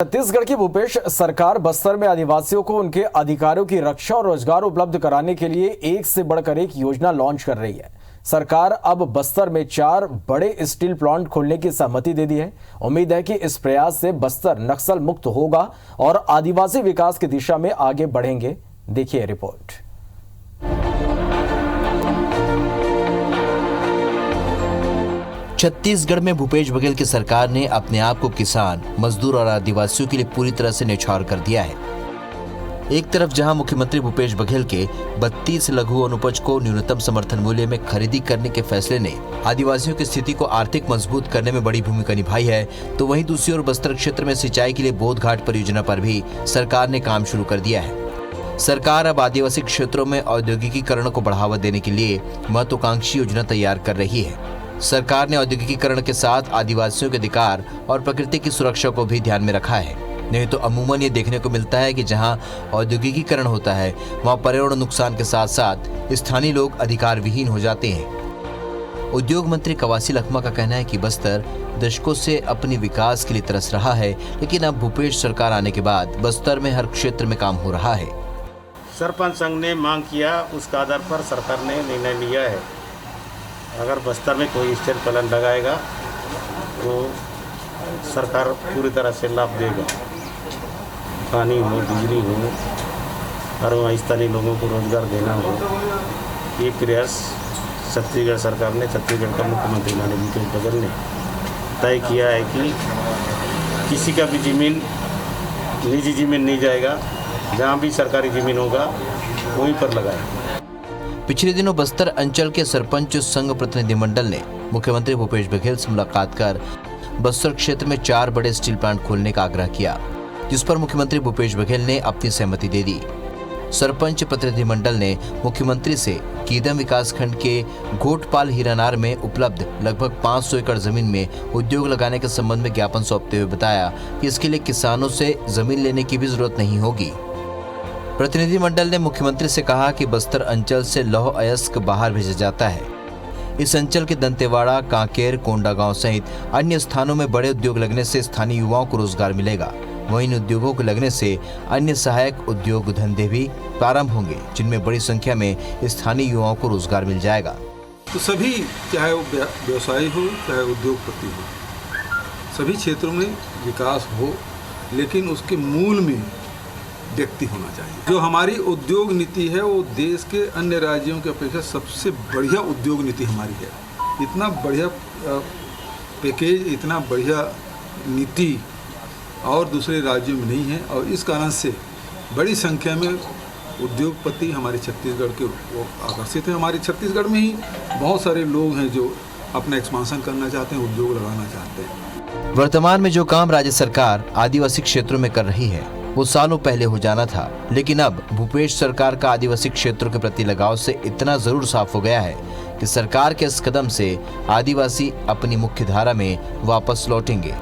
छत्तीसगढ़ की भूपेश सरकार बस्तर में आदिवासियों को उनके अधिकारों की रक्षा और रोजगार उपलब्ध कराने के लिए एक से बढ़कर एक योजना लॉन्च कर रही है। सरकार अब बस्तर में 4 बड़े स्टील प्लांट खोलने की सहमति दे दी है। उम्मीद है कि इस प्रयास से बस्तर नक्सल मुक्त होगा और आदिवासी विकास की दिशा में आगे बढ़ेंगे। देखिए रिपोर्ट। छत्तीसगढ़ में भूपेश बघेल की सरकार ने अपने आप को किसान, मजदूर और आदिवासियों के लिए पूरी तरह से न्यौछावर कर दिया है। एक तरफ जहां मुख्यमंत्री भूपेश बघेल के 32 लघु अनुपज को न्यूनतम समर्थन मूल्य में खरीदी करने के फैसले ने आदिवासियों की स्थिति को आर्थिक मजबूत करने में बड़ी भूमिका निभाई है, तो वहीं दूसरी ओर बस्तर क्षेत्र में सिंचाई के लिए बोध घाट परियोजना पर भी सरकार ने काम शुरू कर दिया है। सरकार अब आदिवासी क्षेत्रों में औद्योगिकीकरण को बढ़ावा देने के लिए महत्वाकांक्षी योजना तैयार कर रही है। सरकार ने औद्योगिकीकरण के साथ आदिवासियों के अधिकार और प्रकृति की सुरक्षा को भी ध्यान में रखा है। नहीं तो अमूमन ये देखने को मिलता है कि जहां औद्योगिकीकरण होता है वहां पर्यावरण नुकसान के साथ साथ स्थानीय लोग अधिकार विहीन हो जाते हैं। उद्योग मंत्री कवासी लखमा का कहना है कि बस्तर दशकों से अपने विकास के लिए तरस रहा है, लेकिन अब भूपेश सरकार आने के बाद बस्तर में हर क्षेत्र में काम हो रहा है। सरपंच संघ ने मांग किया, उसके आधार पर सरकार ने निर्णय लिया है। अगर बस्तर में कोई स्टील प्लांट लगाएगा तो सरकार पूरी तरह से लाभ देगा। पानी हो, बिजली हो और वहाँ स्थानीय लोगों को रोजगार देना हो, ये प्रयास छत्तीसगढ़ सरकार ने, छत्तीसगढ़ का मुख्यमंत्री माननीय भूपेश बघेल ने तय किया है कि किसी का भी जमीन निजी जमीन नहीं जाएगा, जहाँ भी सरकारी जमीन होगा वहीं पर लगाएगा। पिछले दिनों बस्तर अंचल के सरपंच संघ प्रतिनिधिमंडल ने मुख्यमंत्री भूपेश बघेल से मुलाकात कर बस्तर क्षेत्र में 4 बड़े स्टील प्लांट खोलने का आग्रह किया, जिस पर मुख्यमंत्री भूपेश बघेल ने अपनी सहमति दे दी। सरपंच प्रतिनिधिमंडल ने मुख्यमंत्री से कीदम विकासखंड के घोटपाल हीरानार में उपलब्ध लगभग 500 एकड़ जमीन में उद्योग लगाने के संबंध में ज्ञापन सौंपते हुए बताया कि इसके लिए किसानों से जमीन लेने की भी जरूरत नहीं होगी। प्रतिनिधिमंडल ने मुख्यमंत्री से कहा कि बस्तर अंचल से लौह अयस्क बाहर भेजा जाता है। इस अंचल के दंतेवाड़ा, कांकेर, कोंडागांव सहित अन्य स्थानों में बड़े उद्योग लगने से स्थानीय युवाओं को रोजगार मिलेगा। वहीं इन उद्योगों के लगने से अन्य सहायक उद्योग धंधे भी प्रारंभ होंगे, जिनमें बड़ी संख्या में स्थानीय युवाओं को रोजगार मिल जाएगा। तो सभी, चाहे वो व्यवसायी हो चाहे उद्योगपति हो, सभी क्षेत्रों में विकास हो, लेकिन उसके मूल में व्यक्ति होना चाहिए। जो हमारी उद्योग नीति है वो देश के अन्य राज्यों की अपेक्षा सबसे बढ़िया उद्योग नीति हमारी है। इतना बढ़िया पैकेज, इतना बढ़िया नीति और दूसरे राज्यों में नहीं है, और इस कारण से बड़ी संख्या में उद्योगपति हमारे छत्तीसगढ़ के वो आकर्षित हैं। हमारे छत्तीसगढ़ में ही बहुत सारे लोग हैं जो अपना एक्सपांशन करना चाहते हैं, उद्योग लगाना चाहते हैं। वर्तमान में जो काम राज्य सरकार आदिवासी क्षेत्रों में कर रही है वो सालों पहले हो जाना था, लेकिन अब भूपेश सरकार का आदिवासी क्षेत्रों के प्रति लगाव से इतना जरूर साफ हो गया है कि सरकार के इस कदम से आदिवासी अपनी मुख्य धारा में वापस लौटेंगे।